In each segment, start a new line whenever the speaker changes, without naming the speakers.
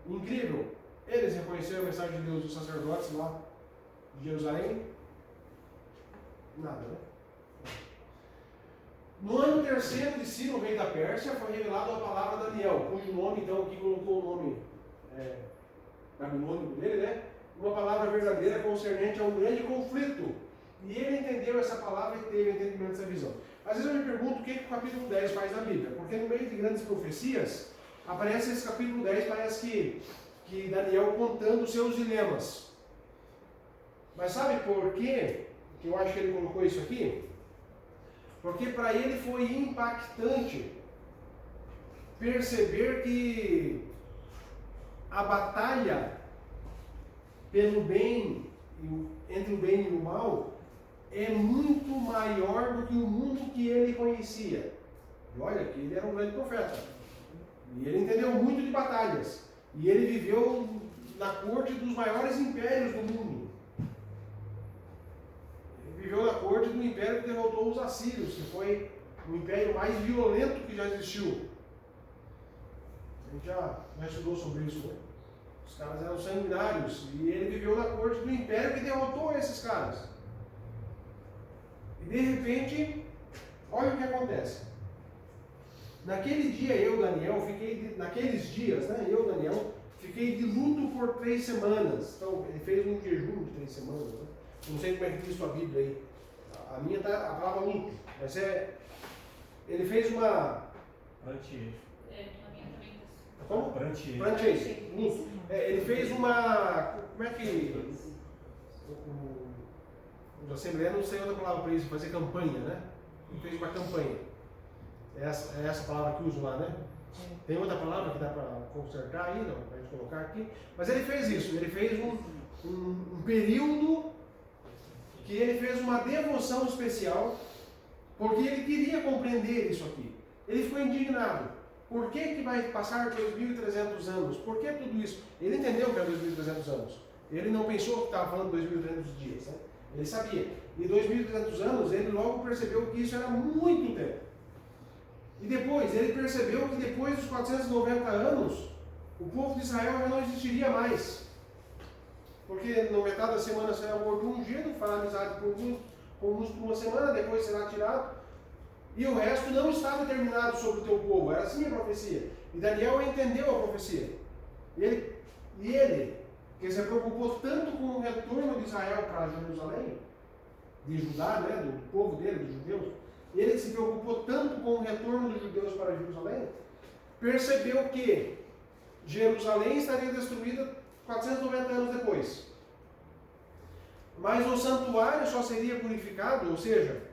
incrível. Eles reconheceram a mensagem de Deus dos sacerdotes lá de Jerusalém? Nada, né? No ano terceiro de Ciro, rei da Pérsia, foi revelada a palavra a Daniel, cujo nome, então, aqui colocou o nome babilônico dele, né? Uma palavra verdadeira concernente a um grande conflito. E ele entendeu essa palavra e teve entendimento dessa visão. Às vezes eu me pergunto o que o capítulo 10 faz na Bíblia, porque no meio de grandes profecias, aparece esse capítulo 10, parece que Daniel contando os seus dilemas. Mas sabe por quê que eu acho que ele colocou isso aqui? Porque para ele foi impactante perceber que a batalha pelo bem, entre o bem e o mal, é muito maior do que o mundo que ele conhecia. E olha que ele era um grande profeta. E ele entendeu muito de batalhas. E ele viveu na corte dos maiores impérios do mundo. Ele viveu na corte do império que derrotou os assírios, que foi o império mais violento que já existiu. A gente já estudou sobre isso, né? Os caras eram sanguinários. E ele viveu na corte do império que derrotou esses caras. E de repente, olha o que acontece. Naquele dia Daniel, fiquei de luto por 3 semanas. Então, ele fez um jejum de 3 semanas. Né? Eu não sei como é que diz sua Bíblia aí. A minha está a palavra luto. Mas ele fez uma...
Prantier.
A minha também está.
Como?
Prantier.
Luto. Ele fez uma... Como é que... O assembleano não sei outra palavra para isso, fazer campanha, né? Ele fez uma campanha. É essa palavra que uso lá, né? Tem outra palavra que dá para consertar aí, não? Para gente colocar aqui. Mas ele fez isso, ele fez um período que ele fez uma devoção especial, porque ele queria compreender isso aqui. Ele ficou indignado. Por que vai passar 2.300 anos? Por que tudo isso? Ele entendeu que era 2.300 anos. Ele não pensou que estava falando 2.300 dias, né? Ele sabia. E 2.300 anos, ele logo percebeu que isso era muito tempo. E depois, ele percebeu que depois dos 490 anos, o povo de Israel já não existiria mais. Porque na metade da semana será o morto ungido, fará amizade com uns por uma semana, depois será tirado. E o resto não está determinado sobre o teu povo. Era assim a profecia. E Daniel entendeu a profecia. Ele que se preocupou tanto com o retorno de Israel para Jerusalém, de Judá, né, do povo dele, dos judeus, ele que se preocupou tanto com o retorno dos judeus para Jerusalém, percebeu que Jerusalém estaria destruída 490 anos depois. Mas o santuário só seria purificado, ou seja,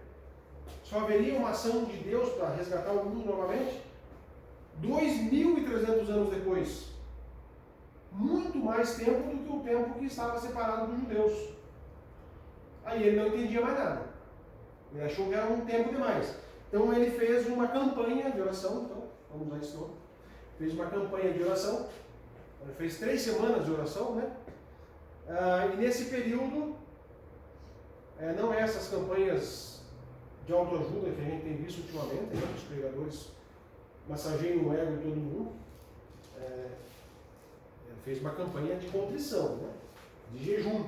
só haveria uma ação de Deus para resgatar o mundo novamente 2.300 anos depois. Muito mais tempo do que o tempo que estava separado dos judeus. Aí ele não entendia mais nada. Ele achou que era um tempo demais. Então ele fez uma campanha de oração. Então, vamos usar esse nome. Fez uma campanha de oração. Ele fez 3 semanas de oração, né? E nesse período, não é essas campanhas de autoajuda que a gente tem visto ultimamente, né? Os pregadores massageiam o ego de todo mundo. Fez uma campanha de contrição, né? De jejum.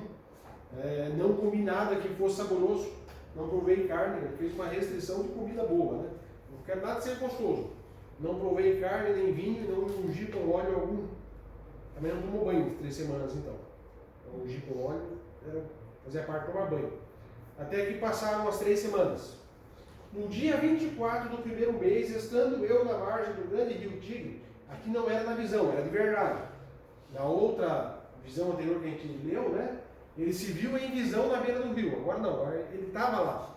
Não comi nada que fosse saboroso, não provei carne, ele fez uma restrição de comida boa, né? Não quero nada ser gostoso. Não provei carne nem vinho, não me ungi com óleo algum. Também não tomou banho 3 semanas então. Não ungi com óleo, fazia parte de tomar banho. Até que passaram as 3 semanas. No dia 24 do primeiro mês, estando eu na margem do grande rio Tigre, aqui não era na visão, era de verdade. Na outra visão anterior que a gente leu, né? Ele se viu em visão na beira do rio. Agora não, agora ele estava lá.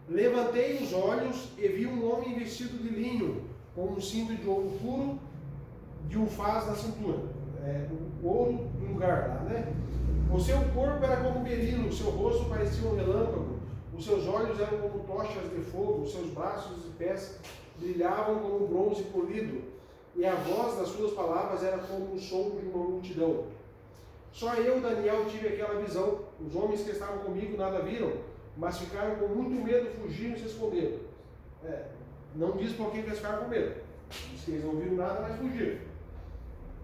Levantei os olhos e vi um homem vestido de linho, com um cinto de ouro puro, de ufaz na cintura. O ouro no lugar lá, né? O seu corpo era como berilo, o seu rosto parecia um relâmpago, os seus olhos eram como tochas de fogo, os seus braços e pés brilhavam como bronze polido, e a voz das suas palavras era como o som de uma multidão. Só eu, Daniel, tive aquela visão. Os homens que estavam comigo nada viram, mas ficaram com muito medo, fugiram e se esconderam. Não diz por que eles ficaram com medo. Diz que eles não viram nada, mas fugiram.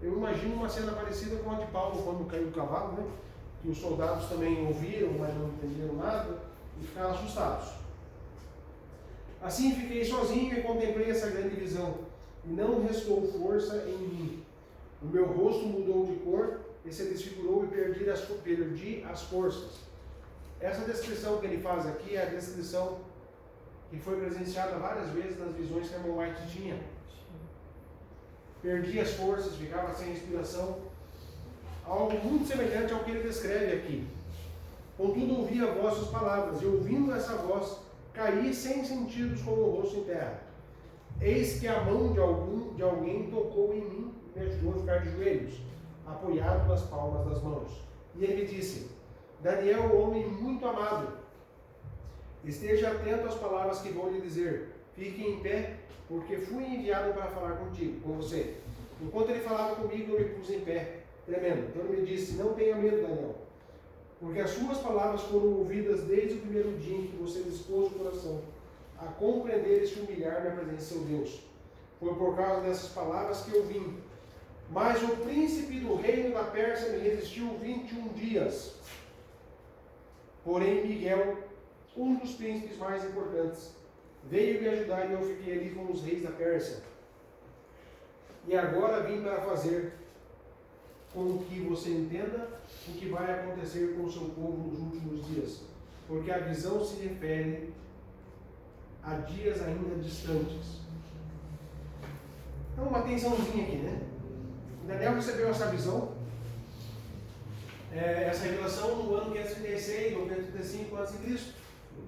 Eu imagino uma cena parecida com a de Paulo quando caiu o cavalo, né? Que os soldados também ouviram, mas não entenderam nada e ficaram assustados. Assim fiquei sozinho e contemplei essa grande visão, e não restou força em mim. O meu rosto mudou de cor e se desfigurou e perdi as forças. Essa descrição que ele faz aqui é a descrição que foi presenciada várias vezes nas visões que a irmã White tinha. Perdi as forças, ficava sem respiração. Algo muito semelhante ao que ele descreve aqui. Contudo, ouvi a vossas palavras, e ouvindo essa voz, caí sem sentidos com o rosto em terra. Eis que a mão de alguém tocou em mim e me ajudou a ficar de joelhos, apoiado nas palmas das mãos. E ele me disse: Daniel, homem muito amado, esteja atento às palavras que vou lhe dizer. Fique em pé, porque fui enviado para falar contigo, com você. Enquanto ele falava comigo, eu me pus em pé, tremendo. Então ele me disse: não tenha medo, Daniel, porque as suas palavras foram ouvidas desde o primeiro dia em que você dispôs o coração a compreender e se humilhar na presença de seu Deus. Foi por causa dessas palavras que eu vim. Mas o príncipe do reino da Pérsia me resistiu 21 dias. Porém, Miguel, um dos príncipes mais importantes, veio me ajudar e eu fiquei ali com os reis da Pérsia. E agora vim para fazer com que você entenda o que vai acontecer com o seu povo nos últimos dias. Porque a visão se refere a dias ainda distantes. Então, uma atençãozinha aqui, né? Daniel recebeu essa visão, essa revelação no ano 536 ou 535 a.C.,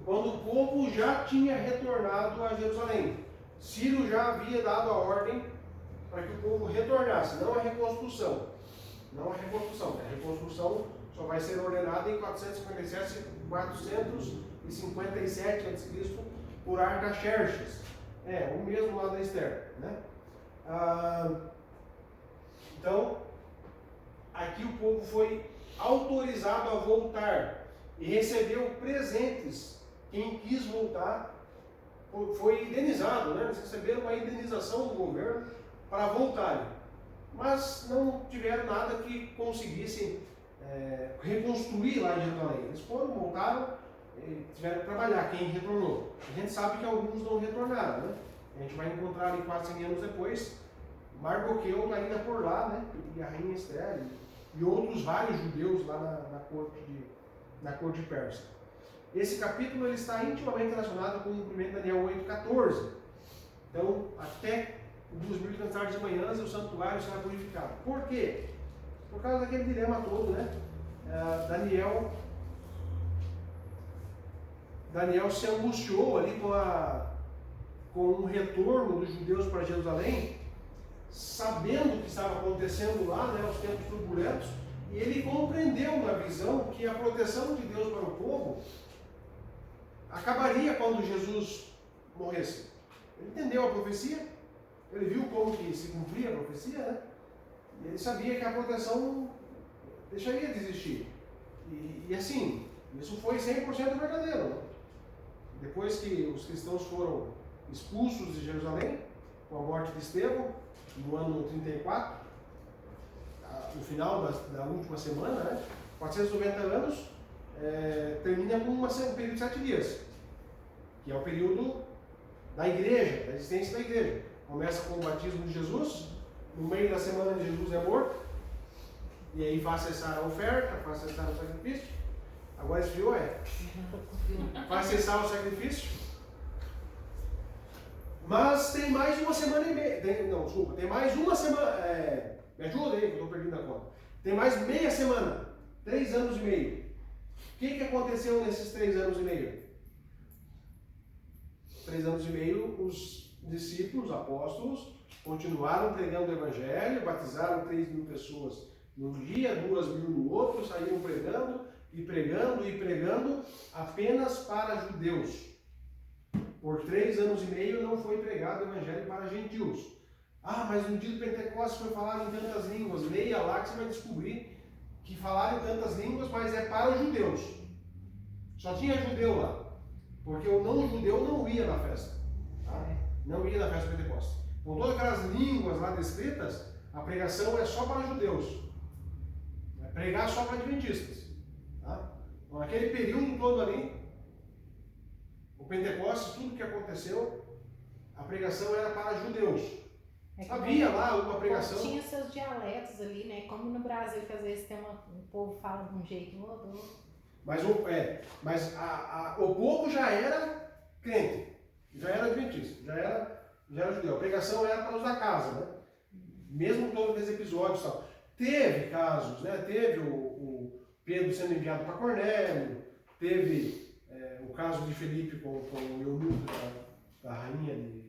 quando o povo já tinha retornado a Jerusalém. Ciro já havia dado a ordem para que o povo retornasse, não a reconstrução. Não a reconstrução. A reconstrução só vai ser ordenada em 457 a.C. por Artaxerxes. O mesmo lá da Esther, né? Então, aqui o povo foi autorizado a voltar e recebeu presentes. Quem quis voltar foi indenizado, né? Eles receberam uma indenização do governo para voltarem, mas não tiveram nada que conseguisse reconstruir lá em Jerusalém. Eles voltaram, tiveram que trabalhar, quem retornou. A gente sabe que alguns não retornaram, né? A gente vai encontrar ali 400 anos depois, Mardoqueu ainda por lá, né? E a rainha Esther e outros vários judeus lá na corte persa. Esse capítulo ele está intimamente relacionado com o cumprimento de Daniel 8,14. Então, até 2.500 tardes e manhãs o santuário será purificado. Por quê? Por causa daquele dilema todo, né? Daniel se angustiou ali com o retorno dos judeus para Jerusalém, sabendo o que estava acontecendo lá, né, os tempos turbulentos, e ele compreendeu na visão que a proteção de Deus para o povo acabaria quando Jesus morresse. Ele entendeu a profecia, ele viu como que se cumpria a profecia, né? E ele sabia que a proteção deixaria de existir. E assim, isso foi 100% verdadeiro. Depois que os cristãos foram expulsos de Jerusalém, com a morte de Estevão, no ano 34, no final da última semana, né? 490 anos, termina com um período de 7 dias, que é o período da igreja, da existência da igreja. Começa com o batismo de Jesus, no meio da semana de Jesus é morto, e aí faz cessar a oferta, faz cessar o sacrifício. Agora esfriou, faz cessar o sacrifício. Mas tem mais uma semana e meia. Tem mais uma semana. Me ajuda aí, que eu estou perdendo a conta. Tem mais meia semana. 3 anos e meio. O que aconteceu nesses 3 anos e meio? 3 anos e meio, os discípulos, apóstolos, continuaram pregando o Evangelho, batizaram 3.000 pessoas num dia, 2.000 no outro, saíram pregando e pregando e pregando apenas para judeus. Por 3 anos e meio não foi pregado o Evangelho para gentios. Mas no dia do Pentecostes foi falado em tantas línguas. Leia lá que você vai descobrir que falaram em tantas línguas, mas é para os judeus. Só tinha judeu lá. Porque o não-judeu não ia na festa. Não ia na festa do Pentecostes. Com todas aquelas línguas lá descritas, a pregação é só para judeus. É pregar só para adventistas. Tá? Então, aquele período todo ali, o Pentecostes, tudo que aconteceu, a pregação era para judeus. Havia lá uma pregação.
Tinha seus dialetos ali, né? Como no Brasil, que às vezes tem um povo fala de um jeito ou outro.
Mas o povo já era crente, já era adventista, já era judeu. A pregação era para os da casa, né? Mesmo todos aqueles episódios e tal. Teve casos, né? Teve o Pedro sendo enviado para Cornélio, teve o caso de Felipe com o eunuco da rainha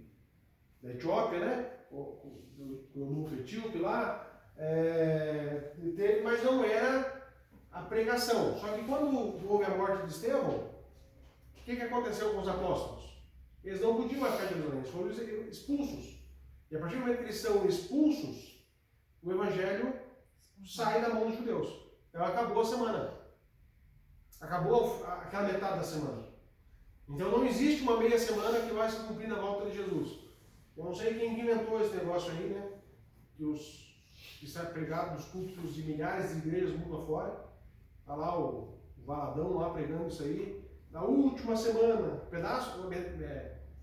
da Etiópia, né? O eunuco etíope lá, mas não era a pregação. Só que quando houve a morte de Estevão, o que aconteceu com os apóstolos? Eles não podiam mais ficar em Jerusalém, eles foram expulsos. E a partir do momento que eles são expulsos, o evangelho sai da mão dos judeus. Então acabou a semana. Acabou aquela metade da semana. Então não existe uma meia semana que vai se cumprir na volta de Jesus. Eu não sei quem inventou esse negócio aí, né? Que está pregado nos púlpitos de milhares de igrejas mundo afora. Está lá o Valadão lá pregando isso aí. Na última semana,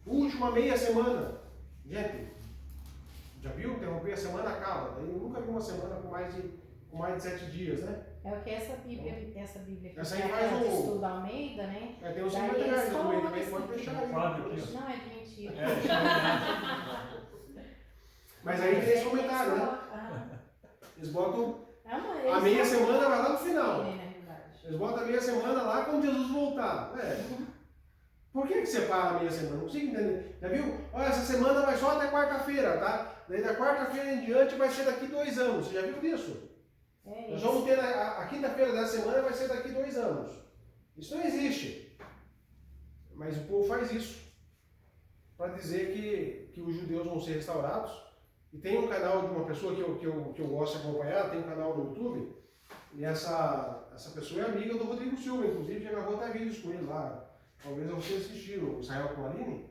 última meia semana. Gente, já viu? Interromper a semana acaba. Daí eu nunca vi uma semana com mais de 7 dias, né?
É o que essa Bíblia que
essa aí
é
faz
de estudo da Almeida, né?
Tem os
Daí
materiais
eles
do meio,
colocam
também pode deixar aí.
Quadro aqui,
Não, é de mentira.
Mas aí tem esse comentário, né? Eles botam a meia semana vai lá no final. Eles botam a meia semana lá quando Jesus voltar. Por que separa a meia semana? Não consigo entender. Já viu? Olha, essa semana vai só até quarta-feira, tá? Daí da quarta-feira em diante vai ser daqui 2 anos. Você já viu disso? Nós vamos ter a quinta-feira dessa semana vai ser daqui 2 anos. Isso não existe. Mas o povo faz isso para dizer que os judeus vão ser restaurados. E tem um canal de uma pessoa que eu gosto de acompanhar, tem um canal no YouTube, e essa pessoa é amiga do Rodrigo Silva, inclusive já gravou até vídeos com ele lá. Talvez vocês assistiram, o Israel Comarini.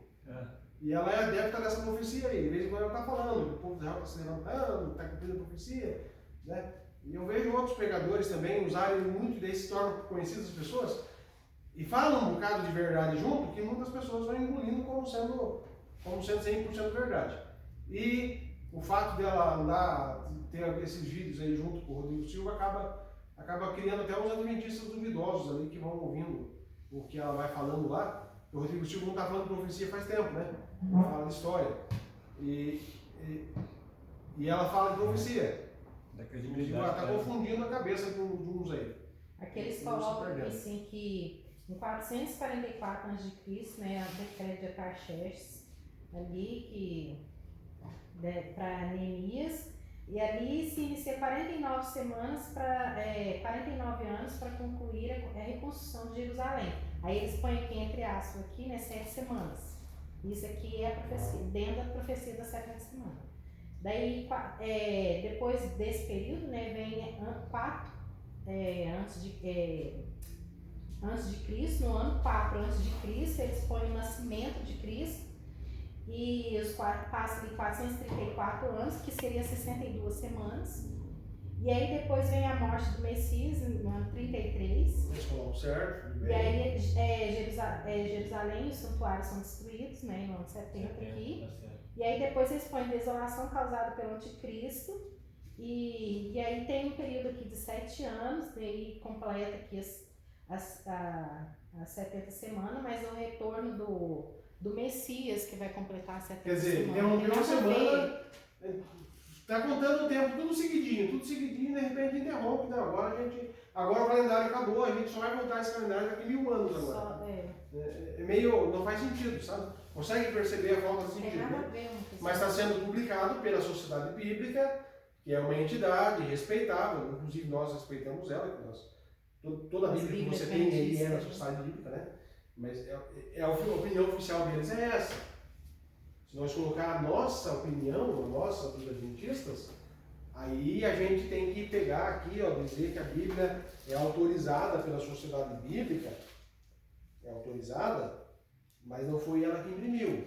E ela é adepta dessa profecia aí. De vez em quando ela está falando que o povo de Israel está se levantando, está cumprindo a profecia. Né? E eu vejo outros pregadores também usarem muito, daí se tornam conhecidas as pessoas, e falam um bocado de verdade junto, que muitas pessoas vão engolindo como sendo 100% verdade. E o fato dela andar, ter esses vídeos aí junto com o Rodrigo Silva, acaba criando até uns adventistas duvidosos ali que vão ouvindo o que ela vai falando lá. O Rodrigo Silva não está falando de profecia faz tempo, né? Fala de história. E ela fala de profecia. Ela está confundindo a cabeça de uns aí.
Aqueles colocam assim que em 444 a.C., né, a decreto de Artaxerxes, ali para Neemias, e ali se inicia 49 anos para concluir a reconstrução de Jerusalém. Aí eles põem aqui entre aspas aqui, né, 7 semanas. Isso aqui é a profecia, dentro da profecia da 7ª semana. Daí depois desse período, né, vem 4 antes de Cristo, no ano 4 antes de Cristo, eles põem o nascimento de Cristo. E os passam de 434 anos, que seria 62 semanas. E aí depois vem a morte do Messias, no ano 33.
Eles colocam certo.
E aí Jerusalém e os santuários são destruídos, né, no ano 70 aqui. E aí depois eles põem desolação causada pelo anticristo. E aí tem um período aqui de 7 anos, daí completa aqui as 70 semanas, mas o retorno do Messias, que vai completar a 70
Quer dizer,
semana.
interrompeu uma semana, está contando o tempo, tudo seguidinho, e de repente interrompe. Não, agora o calendário acabou, a gente só vai voltar esse calendário daqui 1000 anos agora. Meio, não faz sentido, sabe? Consegue perceber a falta de sentido, né? Mas está sendo publicado pela Sociedade Bíblica, que é uma entidade respeitável, inclusive nós respeitamos ela, que toda a Bíblia que você tem aí é na Sociedade Bíblica, né? Mas a opinião oficial deles é essa. Se nós colocar a nossa opinião, a nossa dos adventistas, aí a gente tem que pegar aqui, ó, dizer que a Bíblia é autorizada pela Sociedade Bíblica, é autorizada, mas não foi ela que imprimiu.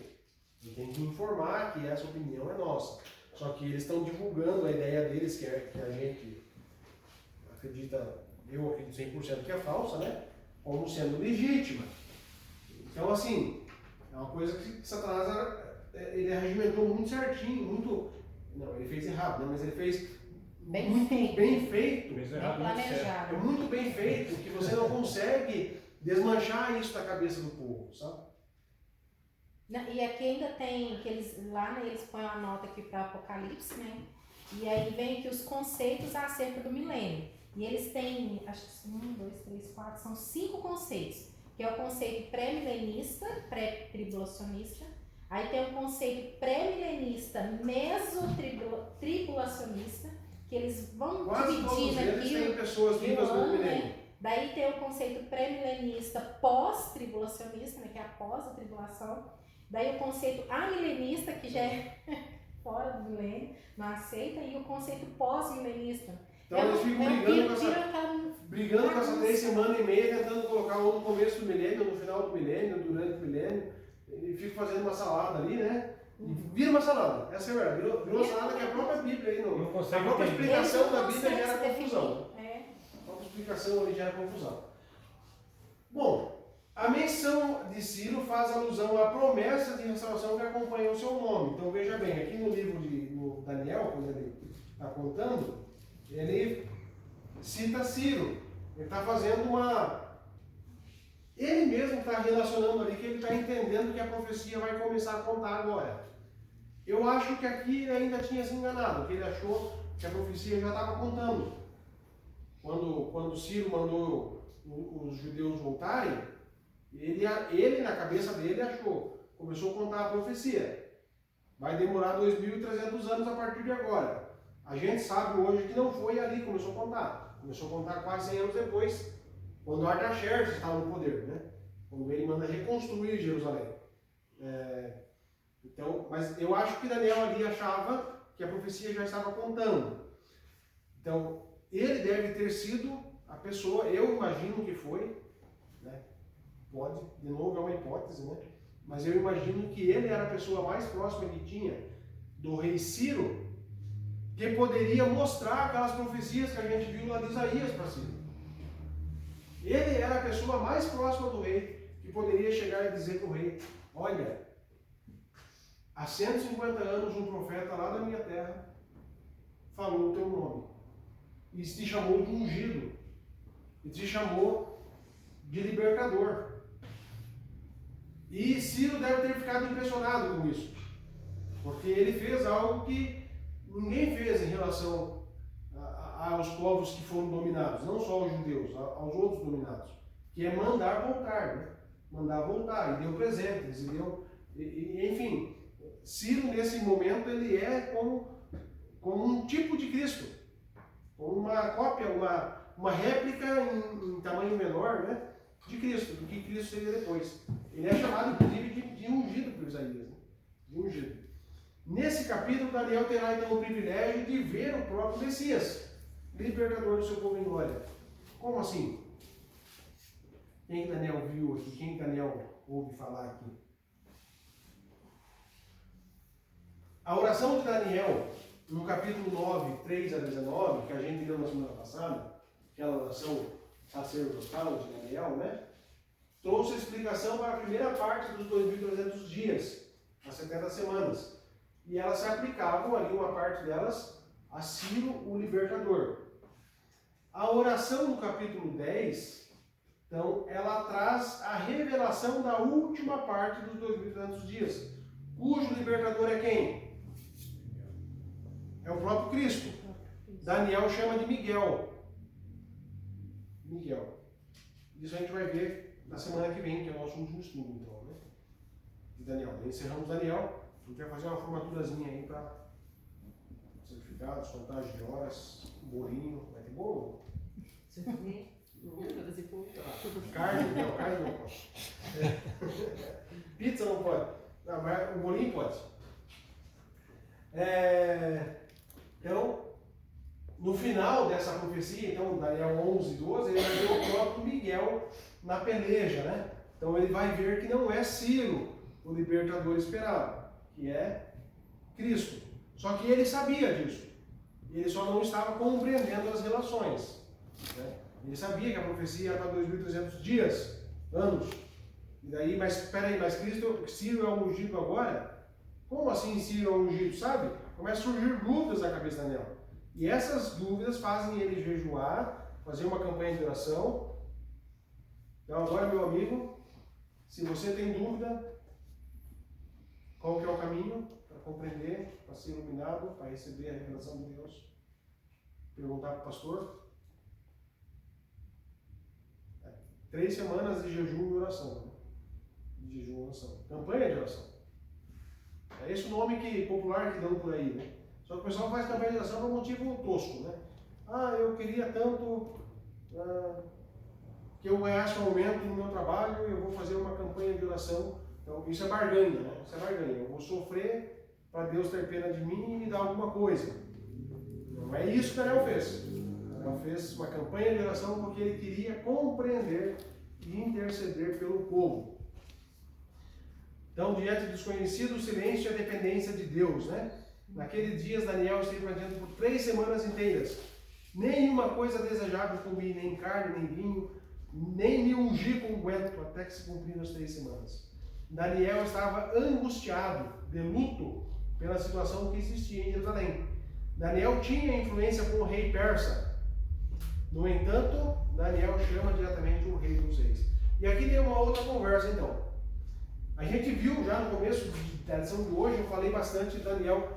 E tem que informar que essa opinião é nossa. Só que eles estão divulgando a ideia deles, que a gente acredita, eu acredito 100% que é falsa, né? Como sendo legítima. Então, assim, é uma coisa que Satanás, ele arregimentou muito certinho, muito... Não, ele fez errado, né? Mas ele fez muito bem feito.
Fez
Bem
errado, muito certo.
planejado.
É muito bem feito, que você não consegue desmanchar isso da cabeça do povo, sabe?
E aqui ainda tem, que eles, lá né, eles põem uma nota aqui para Apocalipse, né? E aí vem aqui os conceitos acerca do milênio. E eles têm, acho que 1, 2, 3, 4, são 5 conceitos. Que é o conceito pré-milenista, pré-tribulacionista. Aí tem o conceito pré-milenista, mesotribulacionista, que eles vão
Quase todos
dividindo
eles
aqui
têm pessoas vivas no milênio.
né? Daí tem o conceito pré-milenista, pós-tribulacionista, né? Que é após a tribulação. Daí o conceito amilenista, que já é fora do milênio, não aceita, e o conceito pós-milenista.
Então eles ficam brigando com essa 3 semanas e meia, tentando colocar um no começo do milênio, no final do milênio, durante o milênio, e ficam fazendo uma salada ali, né? E vira uma salada, essa é a verdade, virou uma salada que a própria Bíblia aí,
Não
a
consegue
própria
entender.
explicação da Bíblia gera
definir.
confusão. A própria explicação ali gera confusão. Bom, a menção de Ciro faz alusão à promessa de restauração que acompanha o seu nome. Então veja bem, aqui no livro no Daniel, quando ele está contando, ele cita Ciro. Ele está fazendo uma... Ele mesmo está relacionando ali que ele está entendendo que a profecia vai começar a contar agora. Eu acho que aqui ele ainda tinha se enganado, que ele achou que a profecia já estava contando. Quando Ciro mandou os judeus voltarem, ele na cabeça dele achou, começou a contar a profecia. Vai demorar 2.300 anos a partir de agora. A gente sabe hoje que não foi ali que começou a contar. Começou a contar quase 100 anos depois, quando Artaxerxes estava no poder, né? Quando ele manda reconstruir Jerusalém. Então, mas eu acho que Daniel ali achava que a profecia já estava contando. Então, ele deve ter sido a pessoa, eu imagino que foi, né? Pode, de novo é uma hipótese, né? Mas eu imagino que ele era a pessoa mais próxima que tinha do rei Ciro, que poderia mostrar aquelas profecias que a gente viu lá de Isaías para Ciro. Ele era a pessoa mais próxima do rei, que poderia chegar e dizer para o rei: olha, há 150 anos um profeta lá da minha terra falou o teu nome e te chamou de ungido e te chamou de libertador. E Ciro deve ter ficado impressionado com isso, porque ele fez algo que ninguém fez em relação aos povos que foram dominados, não só os judeus, aos outros dominados, que é mandar voltar, né? Mandar voltar, e deu presentes, e deu, enfim, Ciro nesse momento ele é como um tipo de Cristo, como uma cópia, uma réplica em tamanho menor, né, de Cristo, do que Cristo seria depois. Ele é chamado inclusive de ungido por Isaías, né? De ungido. Nesse capítulo, Daniel terá então o privilégio de ver o próprio Messias, libertador do seu povo em glória. Como assim? Quem que Daniel viu aqui? Quem que Daniel ouve falar aqui? A oração de Daniel, no capítulo 9, 3 a 19, que a gente viu na semana passada, aquela oração sacerdotal de Daniel, né? Trouxe explicação para a primeira parte dos 2.300 dias, as 70 semanas. E elas se aplicavam ali, uma parte delas, a Ciro, o libertador. A oração no capítulo 10, então, ela traz a revelação da última parte dos 2.300 dias, cujo libertador é quem? É o próprio Cristo. Daniel chama de Miguel. Miguel. Isso a gente vai ver na semana que vem, que é o nosso último estudo, então, né? De Daniel. Encerramos Daniel. A gente vai fazer uma formaturazinha aí para certificados, contagem de horas, bolinho. Vai ter bolo? Carne não pode. Pizza não pode. Não, mas o bolinho pode. Então, no final dessa profecia, então, Daniel 11, 12, ele vai ver o próprio Miguel na peleja, né? Então ele vai ver que não é Ciro o libertador esperado, que é Cristo. Só que ele sabia disso. Ele só não estava compreendendo as relações. Né? Ele sabia que a profecia era para 2.300 dias, anos. E daí, mas espera aí, mas Ciro é o ungido agora? Como assim Ciro é o ungido, sabe? Começam a surgir dúvidas na cabeça de Daniel. E essas dúvidas fazem ele jejuar, fazer uma campanha de oração. Então agora, meu amigo, se você tem dúvida, qual que é o caminho para compreender, para ser iluminado, para receber a revelação de Deus? Perguntar para o pastor. 3 semanas de jejum e oração. Né? De jejum e oração. Campanha de oração. É esse o nome popular que dão por aí, né? Só que o pessoal faz campanha de oração por um motivo tosco, né? Ah, eu queria tanto que eu ganhasse um aumento no meu trabalho, eu vou fazer uma campanha de oração. Então, isso é barganha, né? Isso é barganha. Eu vou sofrer para Deus ter pena de mim e me dar alguma coisa. Não é isso que Daniel fez. Daniel fez uma campanha de oração porque ele queria compreender e interceder pelo povo. Então, diante do desconhecido, o silêncio e a dependência de Deus, né? Naqueles dias, Daniel esteve mantendo por 3 semanas inteiras. Nenhuma coisa desejável comi, nem carne, nem vinho, nem me ungi com unguento, até que se cumpriram as 3 semanas. Daniel estava angustiado, de luto, pela situação que existia em Jerusalém. Daniel tinha influência com o rei persa. No entanto, Daniel chama diretamente o rei dos reis. E aqui tem uma outra conversa, então. A gente viu já no começo da lição de hoje, eu falei bastante de Daniel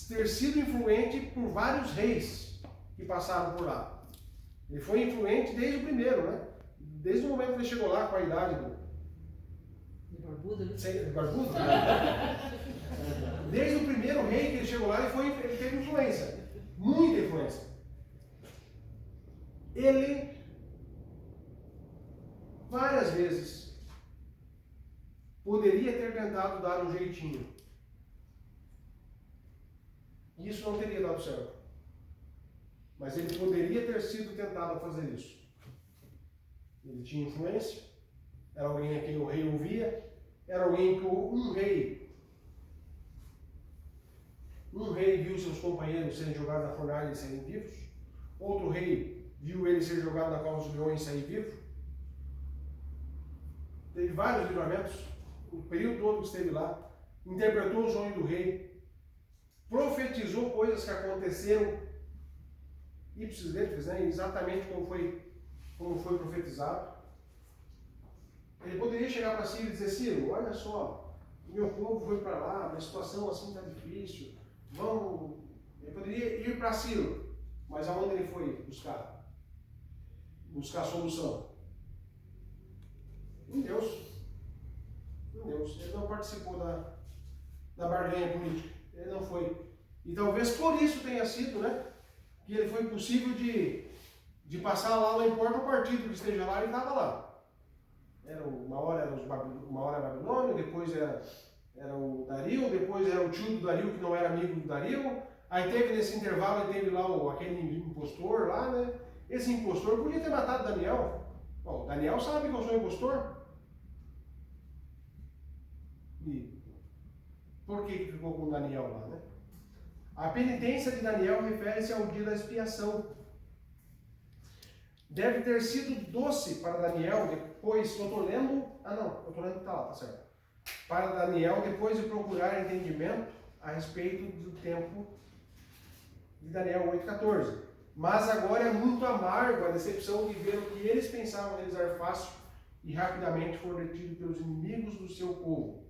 ter sido influente por vários reis que passaram por lá. Ele foi influente desde o primeiro, né? Desde o momento que ele chegou lá com a idade do
barbudo, né?
Barbudo? Desde o primeiro rei que ele chegou lá, ele teve influência. Muita influência. Ele, várias vezes, poderia ter tentado dar um jeitinho. Isso não teria dado certo. Mas ele poderia ter sido tentado a fazer isso. Ele tinha influência, era alguém a quem o rei ouvia, era alguém que um rei viu seus companheiros serem jogados na fornalha e serem vivos, outro rei viu ele ser jogado na cova dos leões e sair vivo. Teve vários livramentos, o período todo que esteve lá, interpretou o sonho do rei, profetizou coisas que aconteceram ipsis literis, né? Exatamente como foi profetizado. Ele poderia chegar para Ciro e dizer: Ciro, olha só, meu povo foi para lá, a situação assim está difícil, vamos. Ele poderia ir para Ciro, mas aonde ele foi buscar? Buscar solução? Em Deus. Em Deus. Ele não participou da barganha política. Ele não foi. E talvez por isso tenha sido, né? Que ele foi possível de passar lá, não importa o partido que esteja lá, ele estava lá. Uma hora era Babilônia, depois era o Dario, depois era o tio do Dario que não era amigo do Dario. Aí teve nesse intervalo, ele teve lá aquele impostor lá, né? Esse impostor podia ter matado Daniel. Bom, Daniel sabe que eu sou impostor. E por que ficou com Daniel lá, né? A penitência de Daniel refere-se ao dia da expiação. Deve ter sido doce para Daniel depois, eu estou lendo que está lá, tá certo. Para Daniel, depois de procurar entendimento a respeito do tempo de Daniel 8,14. Mas agora é muito amargo a decepção de ver o que eles pensavam realizar fácil e rapidamente for detido pelos inimigos do seu povo.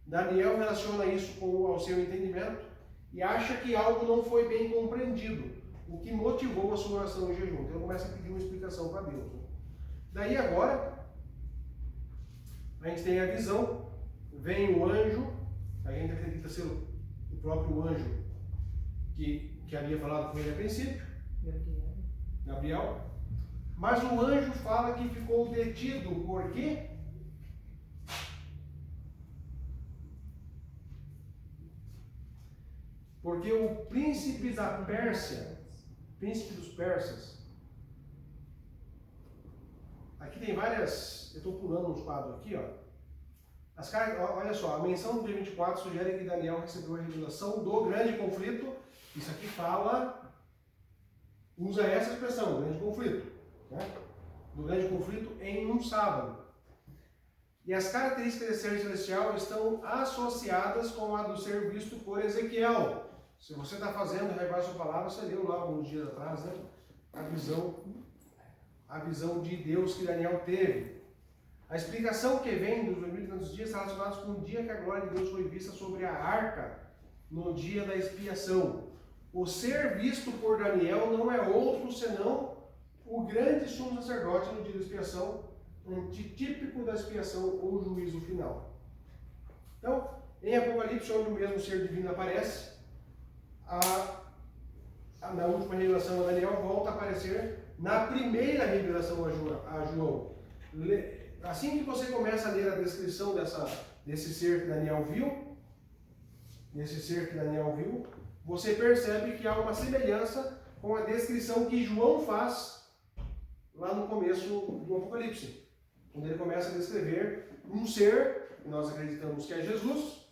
Daniel relaciona isso ao seu entendimento e acha que algo não foi bem compreendido, o que motivou a sua oração em jejum. Então ele começa a pedir uma explicação para Deus. Né? Daí agora, a gente tem a visão, vem o anjo, a gente acredita ser o próprio anjo que havia falado com ele a princípio, Gabriel, mas o anjo fala que ficou detido, por quê? Porque o príncipe da Pérsia, príncipe dos persas, aqui tem várias, eu estou pulando uns quadros aqui, ó. Olha só, a menção do dia 24 sugere que Daniel recebeu a revelação do grande conflito. Isso aqui usa essa expressão, grande conflito, né? Do grande conflito em um sábado. E as características desse ser celestial estão associadas com a do ser visto por Ezequiel. Se você está fazendo, revar sua palavra, você leu lá alguns dias atrás, né? A visão de Deus que Daniel teve. A explicação que vem dos 2000 dias está relacionada com o dia que a glória de Deus foi vista sobre a arca, no dia da expiação. O ser visto por Daniel não é outro senão o grande sumo sacerdote no dia da expiação, antitípico da expiação ou juízo final. Então, em Apocalipse, onde o mesmo ser divino aparece, na última revelação a Daniel volta a aparecer na primeira revelação a João. Assim que você começa a ler a descrição desse ser que Daniel viu, você percebe que há uma semelhança com a descrição que João faz lá no começo do Apocalipse, quando ele começa a descrever um ser, que nós acreditamos que é Jesus,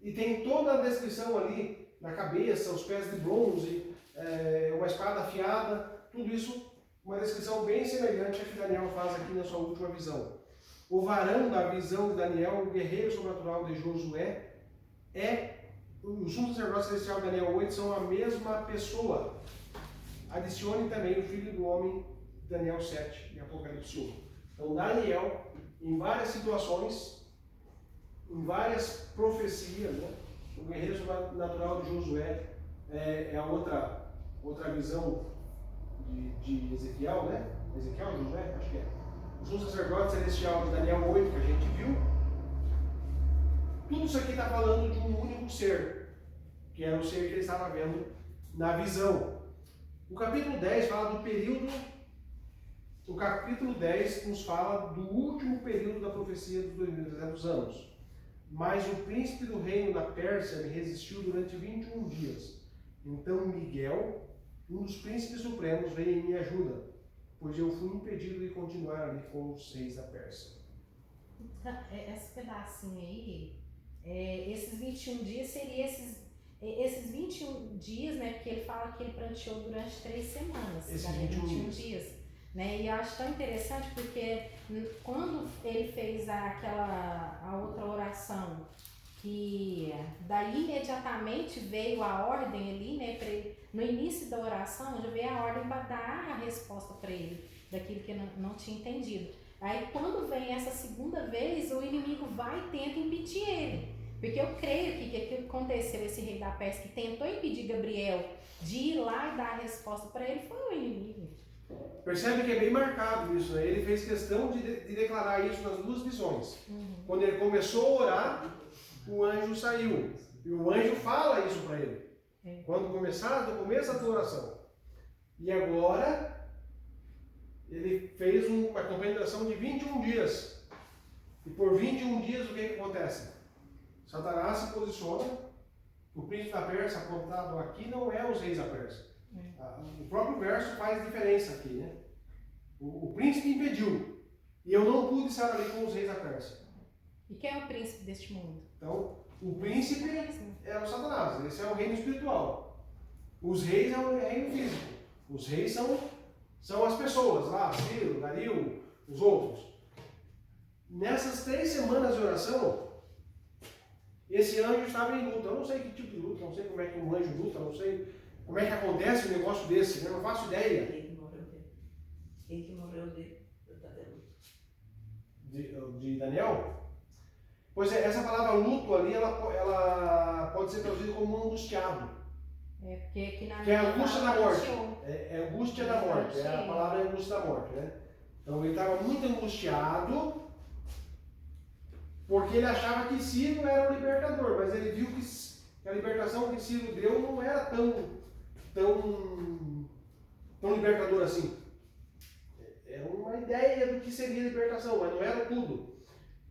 e tem toda a descrição ali na cabeça, os pés de bronze, uma espada afiada, tudo isso, uma descrição bem semelhante à que Daniel faz aqui na sua última visão. O varão da visão de Daniel, o guerreiro sobrenatural de Josué, o sumo sacerdote celestial de Daniel 8 são a mesma pessoa. Adicione também o filho do homem, Daniel 7 e Apocalipse 1. Então Daniel, em várias situações, em várias profecias, né? O guerreiro sobrenatural de Josué é a outra visão de Ezequiel, né? Ezequiel, Josué, acho que é. O sumo sacerdote celestial de Daniel 8, que a gente viu. Tudo isso aqui está falando de um único ser, que era o ser que ele estava vendo na visão. O capítulo 10 fala do período. O capítulo 10 nos fala do último período da profecia dos 2300 anos. Mas o príncipe do reino da Pérsia me resistiu durante 21 dias. Então Miguel, um dos príncipes supremos, veio em minha ajuda, pois eu fui impedido de continuar ali com os reis da Pérsia.
Esse pedacinho aí, esses 21 dias seria esses 21 dias, né? Porque ele fala que ele pranteou durante 3 semanas.
Esses 21
dias. Né? E eu acho tão interessante porque quando ele fez a outra oração, que daí imediatamente veio a ordem ali, né, no início da oração já veio a ordem para dar a resposta para ele, daquilo que não tinha entendido. Aí quando vem essa segunda vez, o inimigo vai e tenta impedir ele, porque eu creio que o que aconteceu, esse rei da Pérsia que tentou impedir Gabriel de ir lá e dar a resposta para ele, foi o inimigo.
Percebe que é bem marcado isso, né? Ele fez questão de declarar isso nas 2 visões. Quando ele começou a orar, o anjo saiu. E o anjo fala isso para ele. Quando começar, no começo da tua oração. E agora, ele fez uma campanha de oração de 21 dias. E por 21 dias, o que acontece? Satanás se posiciona. O príncipe da Pérsia, apontado aqui, não é os reis da Pérsia. O próprio verso faz diferença aqui, né? O príncipe impediu. E eu não pude estar ali com os reis da Pérsia.
E quem é o príncipe deste mundo?
Então, o príncipe é o Satanás. Esse é o reino espiritual. Os reis é o reino físico. Os reis são as pessoas lá, Ciro, Dario, os outros. Nessas 3 semanas de oração, esse anjo estava em luta. Eu não sei que tipo de luta, não sei como é que um anjo luta, não sei como é que acontece um negócio desse, eu não faço ideia.
Quem que morreu dele?
De Daniel? Pois é, essa palavra luto ali, ela pode ser traduzida como angustiado.
Porque aqui na
que é a angústia da morte. É angústia da morte, a palavra é angústia da morte, né? Então ele estava muito angustiado, porque ele achava que Ciro era o libertador, mas ele viu que a libertação que Ciro deu não era tão libertador assim. É uma ideia do que seria libertação, mas não era tudo.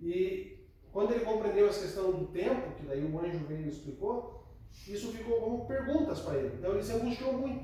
E quando ele compreendeu essa questão do tempo, que daí o anjo veio e explicou, isso ficou como perguntas para ele. Então ele se angustiou muito.